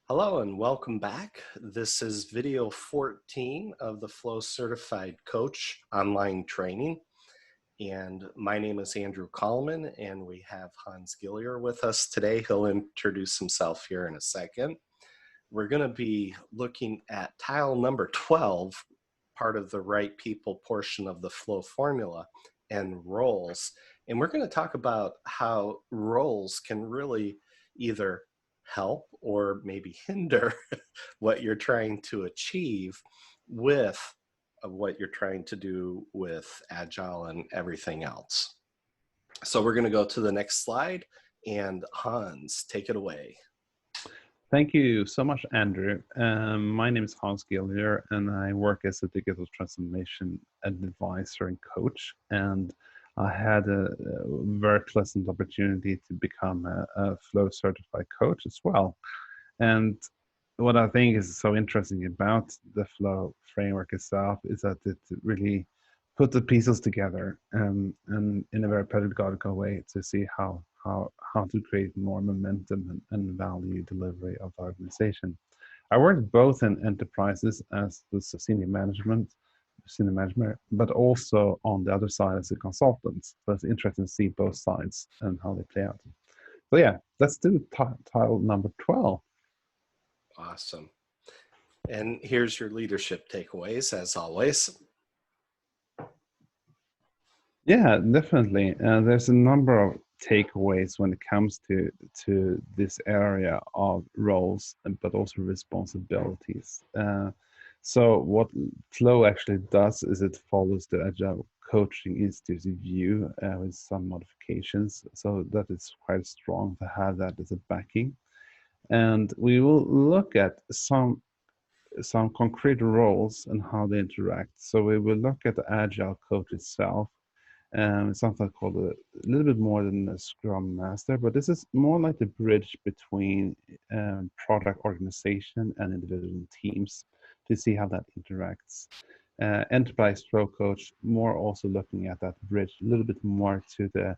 Hello and welcome back. This is video 14 of the Flow Certified Coach online training. And my name is Andrew Kallman, and we have Hans Gillier with us today. He'll introduce himself here in a second. We're going to be looking at tile number 12, part of the right people portion of the flow formula, and roles. And we're going to talk about how roles can really either help or maybe hinder what you're trying to achieve with what you're trying to do with Agile and everything else. So we're going to go to the next slide, and Hans, take it away. Thank you so much, Andrew. My name is Hans Gillier, and I work as a digital transformation advisor and coach. And I had a very pleasant opportunity to become a Flow certified coach as well. And what I think is so interesting about the Flow framework itself is that it really put the pieces together and in a very pedagogical way to see how to create more momentum and value delivery of the organization. I worked both in enterprises as the senior management, but also on the other side as a consultant. So it's interesting to see both sides and how they play out. So yeah, let's do tile number 12. Awesome. And here's your leadership takeaways, as always. Yeah, definitely. There's a number of takeaways when it comes to this area of roles, but also responsibilities. So what Flow actually does is it follows the Agile Coaching Institute's view with some modifications. So that is quite strong to have that as a backing. And we will look at some concrete roles and how they interact. So we will look at the Agile coach itself. It's something called a little bit more than a Scrum Master, but this is more like the bridge between product organization and individual teams to see how that interacts. Enterprise Flow Coach, more also looking at that bridge a little bit more to the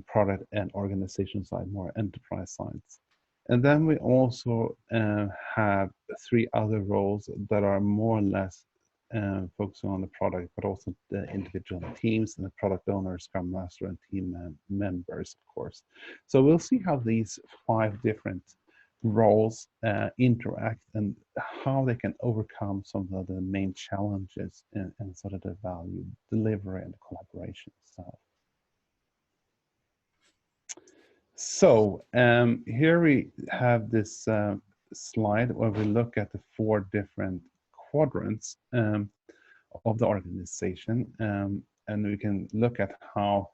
product and organization side, more enterprise sides. And then we also have 3 other roles that are more or less focusing on the product, but also the individual teams and the product owner, Scrum Master, and team members, of course. So we'll see how these 5 different roles interact and how they can overcome some of the main challenges and sort of the value delivery and collaboration itself. So here we have this slide where we look at the 4 different quadrants of the organization, and we can look at how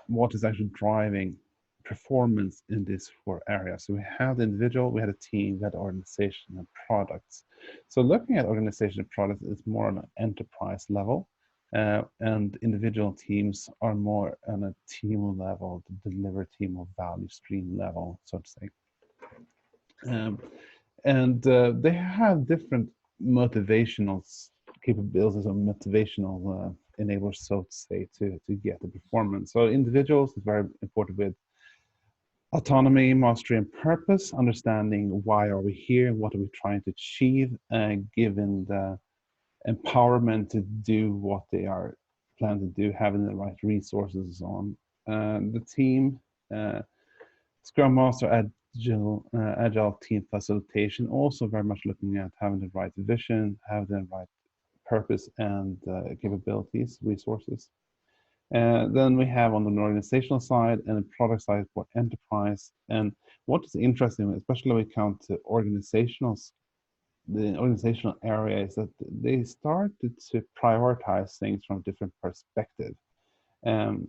what is actually driving performance in these 4 areas. So we have the individual, we had a team, we had organization and products. So looking at organization and products is more on an enterprise level. And individual teams are more on a team level, the deliver team or value stream level, so to say. They have different motivational capabilities or motivational enablers, so to say, to get the performance. So individuals is very important with autonomy, mastery, and purpose, understanding why are we here, what are we trying to achieve, given the empowerment to do what they are planning to do, having the right resources on. The team, Scrum Master, Agile team facilitation, also very much looking at having the right vision, having the right purpose and capabilities, resources. Then we have on the organizational side and the product side for enterprise. And what is interesting, especially when we come to the organizational area, is that they started to prioritize things from a different perspective,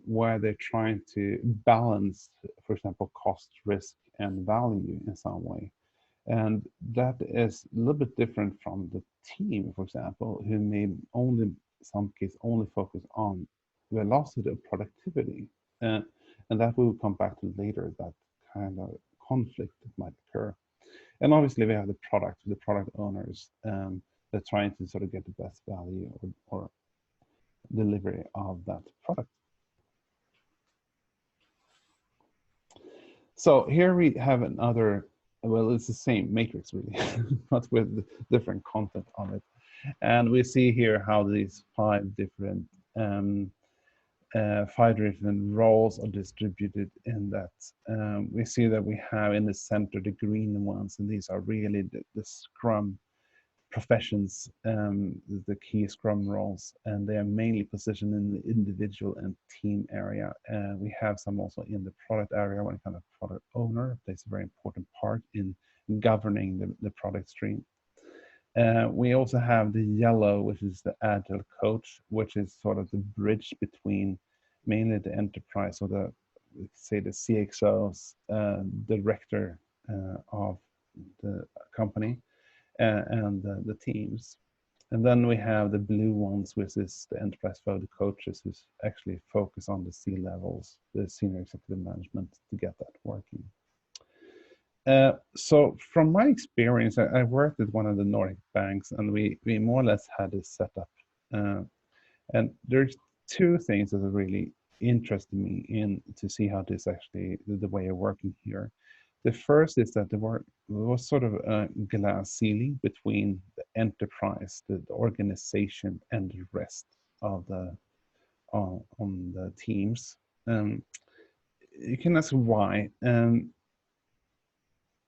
where they're trying to balance, for example, cost, risk, and value in some way. And that is a little bit different from the team, for example, who may only, in some cases, only focus on velocity of productivity. And that we will come back to later, that kind of conflict that might occur. And obviously we have the product owners that are trying to sort of get the best value or delivery of that product. So here we have another well, it's the same matrix really, but with different content on it. And we see here how these um, five different roles are distributed in that. We see that we have in the center the green ones, and these are really the Scrum professions, the key Scrum roles, and they are mainly positioned in the individual and team area. We have some also in the product area when it comes to product owner. Plays a very important part in governing the product stream. We also have the yellow, which is the agile coach, which is sort of the bridge between mainly the enterprise or the, say, the CXOs, director of the company, and the teams. And then we have the blue ones, which is the enterprise photo coaches, who actually focus on the C levels, the senior executive management, to get that working. So from my experience, I worked at one of the Nordic banks, and we more or less had this setup. And there's two things that really interested me in to see how this actually, the way of working here. The first is that there was sort of a glass ceiling between the enterprise, the organization, and the rest of the on the teams. You can ask why.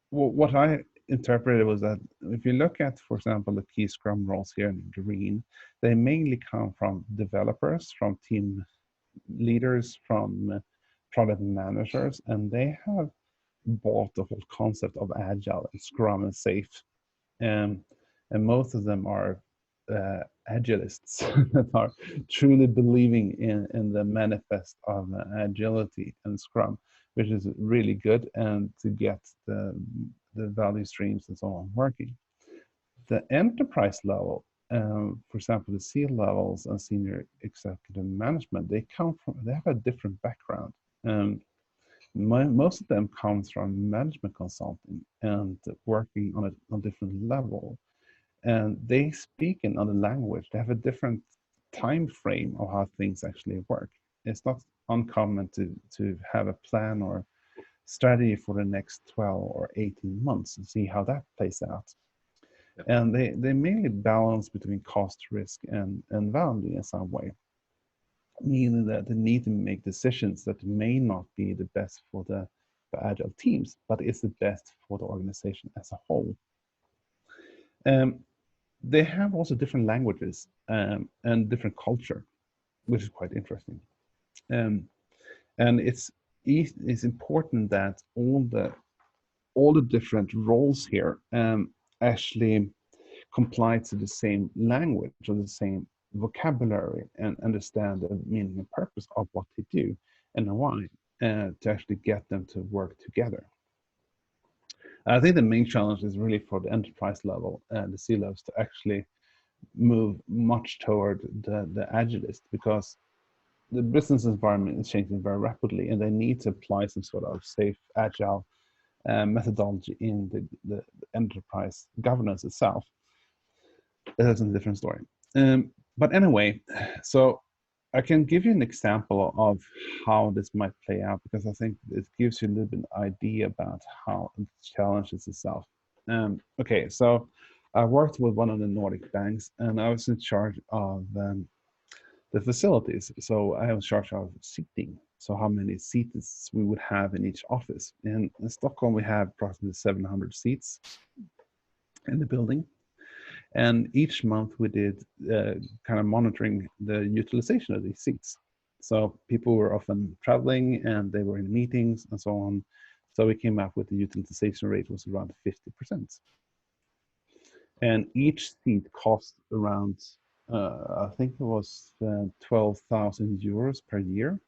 What I interpreted was that if you look at, for example, the key Scrum roles here in green, they mainly come from developers, from team leaders, from product managers, and they have bought the whole concept of agile and Scrum and safe. And most of them are agilists that are truly believing in the manifest of agility and Scrum, which is really good, and to get the value streams and so on working. The enterprise level, for example, the C levels and senior executive management, they have a different background. Most of them comes from management consulting and working on a different level, and they speak in other language. They have a different time frame of how things actually work. It's not uncommon to have a plan or strategy for the next 12 or 18 months and see how that plays out. Yep. And they mainly balance between cost, risk, and value in some way, meaning that they need to make decisions that may not be the best for the agile teams, but is the best for the organization as a whole. They have also different languages and different culture, which is quite interesting. And it's important that all the different roles here actually comply to the same language or the same vocabulary and understand the meaning and purpose of what they do and why, to actually get them to work together. I think the main challenge is really for the enterprise level and the C levels to actually move much toward the agilist, because the business environment is changing very rapidly, and they need to apply some sort of safe, agile methodology in the enterprise governance itself. That's a different story. But anyway, so I can give you an example of how this might play out, because I think it gives you a little bit of idea about how it challenges itself. Okay, so I worked with one of the Nordic banks, and I was in charge of the facilities. So I was in charge of seating. So how many seats we would have in each office. And in Stockholm, we have approximately 700 seats in the building. And each month we did kind of monitoring the utilization of these seats. So people were often traveling and they were in meetings and so on. So we came up with the utilization rate was around 50%. And each seat cost around, I think it was 12,000 euros per year.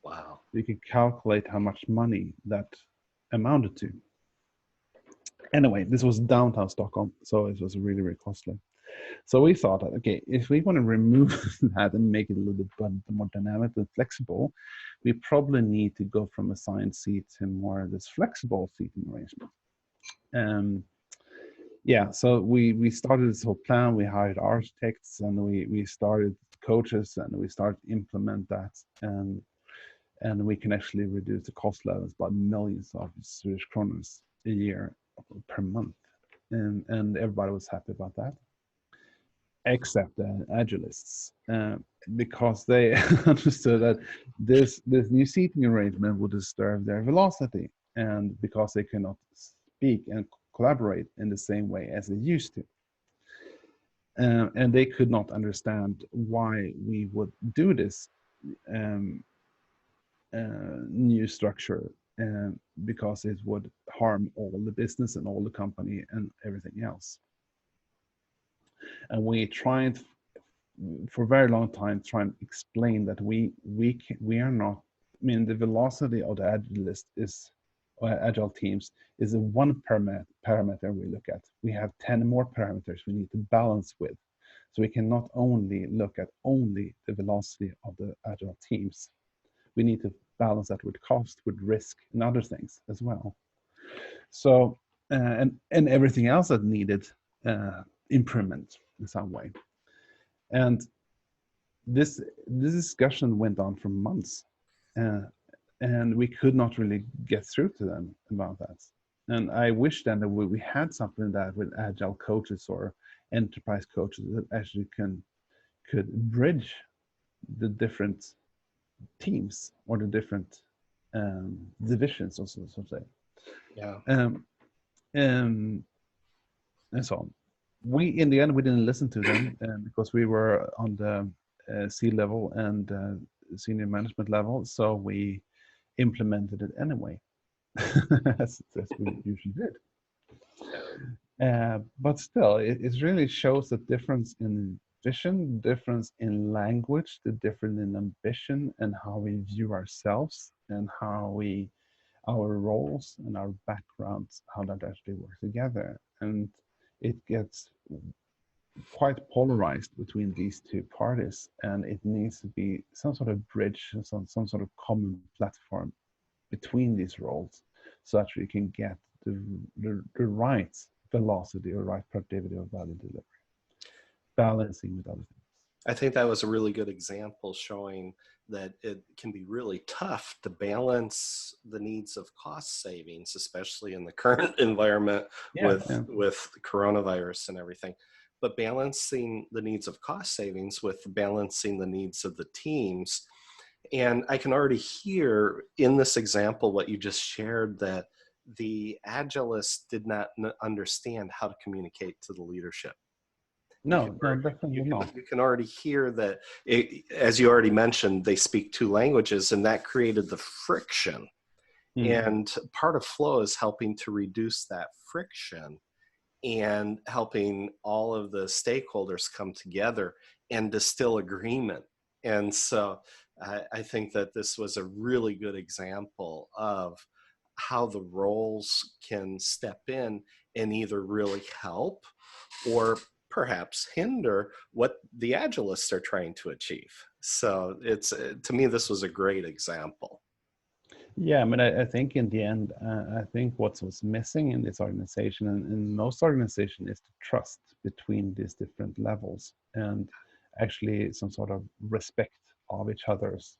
Wow. You can calculate how much money that amounted to. Anyway, this was downtown Stockholm, so it was really, really costly. So we thought, okay, if we want to remove that and make it a little bit more dynamic and flexible, we probably need to go from assigned seat to more of this flexible seating arrangement. Yeah, so we started this whole plan. We hired architects, and we started coaches, and we started to implement that, and we can actually reduce the cost levels by millions of Swedish kronor a year per month, and everybody was happy about that, except the agilists, because they understood that this new seating arrangement would disturb their velocity, and because they cannot speak and collaborate in the same way as they used to. And they could not understand why we would do this um, new structure, because it would harm all the business and all the company and everything else. And we tried for a very long time trying to explain that we are not. I mean, the velocity of the agile teams is the one parameter we look at. We have 10 more parameters we need to balance with. So we can not only look at only the velocity of the agile teams, we need to balance that with cost, with risk, and other things as well. So and everything else that needed improvement in some way. And this discussion went on for months, and we could not really get through to them about that. And I wish then that we had something that with agile coaches or enterprise coaches that actually could bridge the different teams or the different divisions, or so to say. Yeah. And so on. We in the end we didn't listen to them because we were on the C-level and senior management level, so we implemented it anyway, as we usually did. But still, it really shows the difference in vision, difference in language, the difference in ambition, and how we view ourselves, and how our roles and our backgrounds, how that actually works together. And it gets quite polarized between these two parties, and it needs to be some sort of bridge, some sort of common platform between these roles, so that we can get the right velocity or right productivity of value delivery, balancing with other things. I think that was a really good example showing that it can be really tough to balance the needs of cost savings, especially in the current environment with coronavirus and everything. But balancing the needs of cost savings with balancing the needs of the teams. And I can already hear in this example what you just shared, that the agilists did not understand how to communicate to the leadership. No, definitely not. You can already hear that, as you already mentioned, they speak two languages, and that created the friction. And part of flow is helping to reduce that friction and helping all of the stakeholders come together and distill agreement. And so I think that this was a really good example of how the roles can step in and either really help or perhaps hinder what the agilists are trying to achieve. So it's, to me, this was a great example. Yeah, I mean, I think in the end, I think what was missing in this organization and in most organizations is the trust between these different levels, and actually some sort of respect of each other's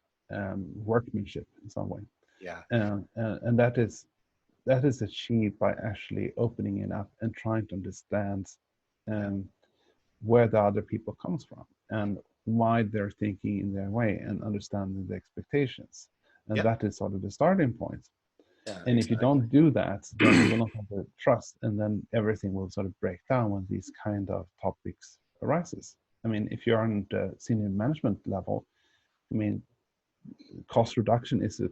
workmanship in some way. Yeah. And that is achieved by actually opening it up and trying to understand where the other people comes from and why they're thinking in their way, and understanding the expectations. And that is sort of the starting point. And if you don't do that, then you will not have the trust, and then everything will sort of break down when these kind of topics arises. I mean, if you're on the senior management level, I mean, cost reduction is a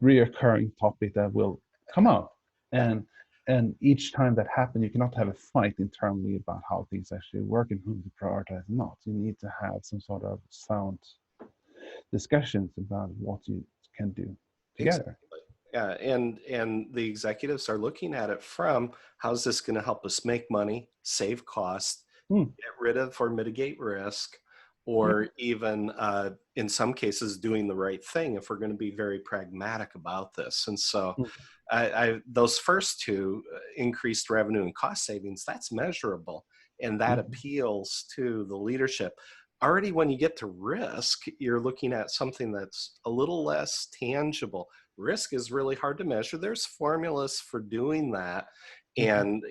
reoccurring topic that will come up. And each time that happens, you cannot have a fight internally about how things actually work and whom to prioritize and not. You need to have some sort of sound discussions about what you can do together. Exactly. Yeah, and the executives are looking at it from, how's this going to help us make money, save cost, get rid of or mitigate risk, or even in some cases doing the right thing if we're going to be very pragmatic about this. And so those first two, increased revenue and cost savings, that's measurable, and that appeals to the leadership. Already when you get to risk, you're looking at something that's a little less tangible, risk is really hard to measure. There's formulas for doing that, and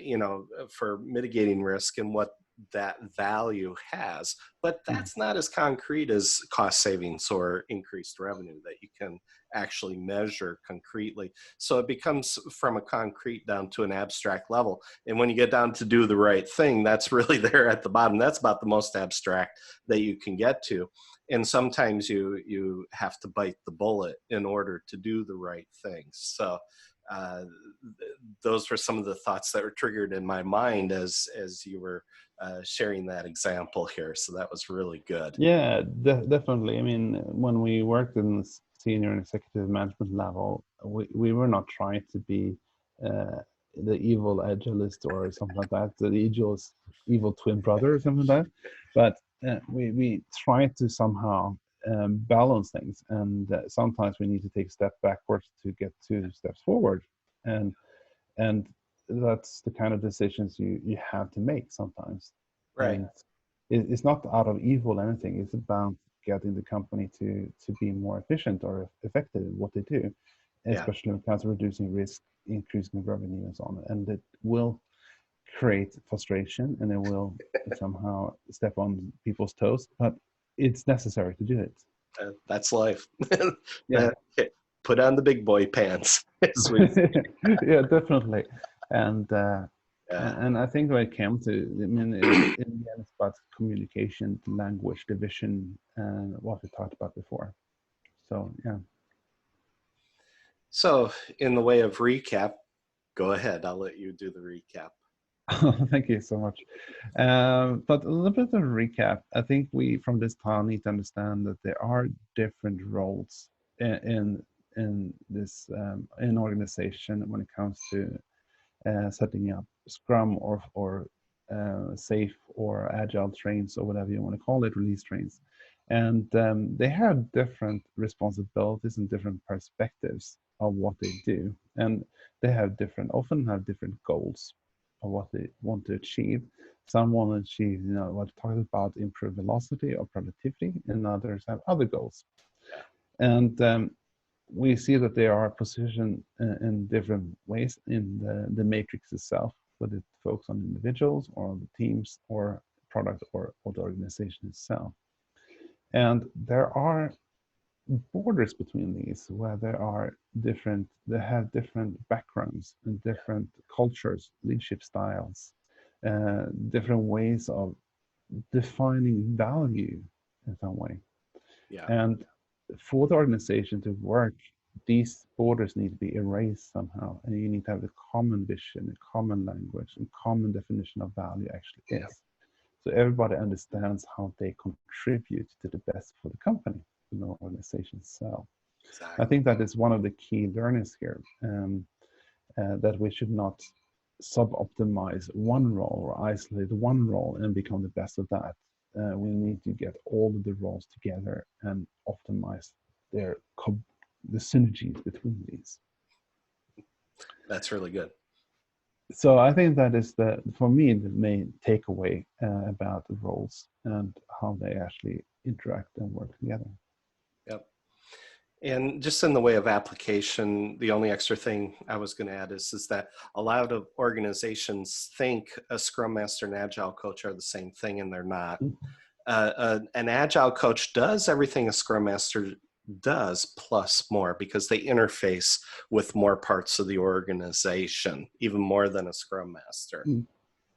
for mitigating risk and what that value has, but that's not as concrete as cost savings or increased revenue that you can actually measure concretely. So it becomes from a concrete down to an abstract level, and when you get down to do the right thing, that's really there at the bottom. That's about the most abstract that you can get to, and sometimes you have to bite the bullet in order to do the right things. So uh, those were some of the thoughts that were triggered in my mind as you were sharing that example here. So that was really good. Yeah, definitely. I mean, when we worked in the senior and executive management level, we were not trying to be uh, the evil agilist or something like that, the evil twin brother or something like that. But we try to somehow balance things, and sometimes we need to take a step backwards to get 2 steps forward, and and that's the kind of decisions you have to make sometimes. Right. And it's not out of evil or anything. It's about getting the company to be more efficient or effective in what they do, Yeah. especially when it comes to reducing risk, increasing revenue, and so on. And it will create frustration, and it will somehow step on people's toes, but it's necessary to do it. That's life. Yeah. Put on the big boy pants. As we Yeah, definitely. And yeah. and I think when it came to, I mean, in the end, it's about communication, language, division, and what we talked about before. So yeah. So in the way of recap, go ahead. I'll let you do the recap. Thank you so much. But a little bit of a recap. I think we, from this time, need to understand that there are different roles in this in organization when it comes to setting up Scrum or safe or agile trains or whatever you want to call it, release trains. And they have different responsibilities and different perspectives of what they do. And they often have different goals of what they want to achieve. Some want to achieve, what talking about improved velocity or productivity, and others have other goals. Yeah. And we see that they are positioned in different ways in the matrix itself, whether it focuses on individuals or on the teams or product or the organization itself. And there are borders between these where they have different backgrounds and different cultures, leadership styles, different ways of defining value in some way. Yeah. And for the organization to work, these borders need to be erased somehow, and you need to have a common vision, a common language, and common definition of value actually is. Yeah. So everybody understands how they contribute to the best for the company, the organization itself. I Exactly. think that is one of the key learnings here, that we should not sub-optimize one role or isolate one role and become the best of that. We need to get all of the roles together and optimize the synergies between these. That's really good. So I think that is for me, the main takeaway about the roles and how they actually interact and work together. Yep. And just in the way of application, the only extra thing I was going to add is that a lot of organizations think a Scrum Master and Agile coach are the same thing, and they're not. An Agile coach does everything a Scrum Master does plus more, because they interface with more parts of the organization, even more than a Scrum Master.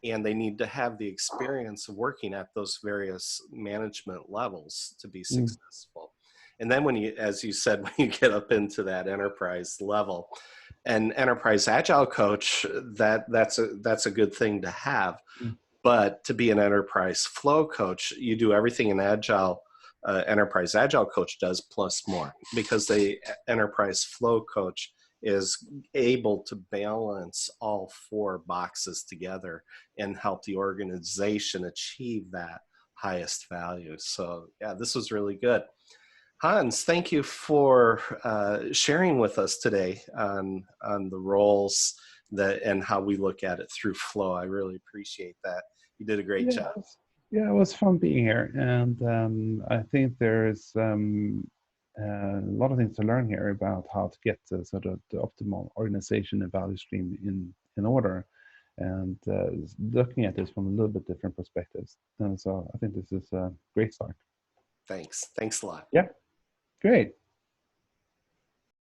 And they need to have the experience of working at those various management levels to be successful. And then when you, as you said, when you get up into that enterprise level, an enterprise agile coach, that's a good thing to have. But to be an enterprise flow coach, you do everything an agile enterprise agile coach does plus more, because the enterprise flow coach is able to balance all 4 boxes together and help the organization achieve that highest value. So yeah, this was really good. Hans, thank you for sharing with us today on the roles and how we look at it through flow. I really appreciate that. You did a great job. Yeah, it was fun being here, and I think there is a lot of things to learn here about how to get the sort of the optimal organization and value stream in order, and looking at this from a little bit different perspectives. And so I think this is a great start. Thanks a lot. Yeah, great.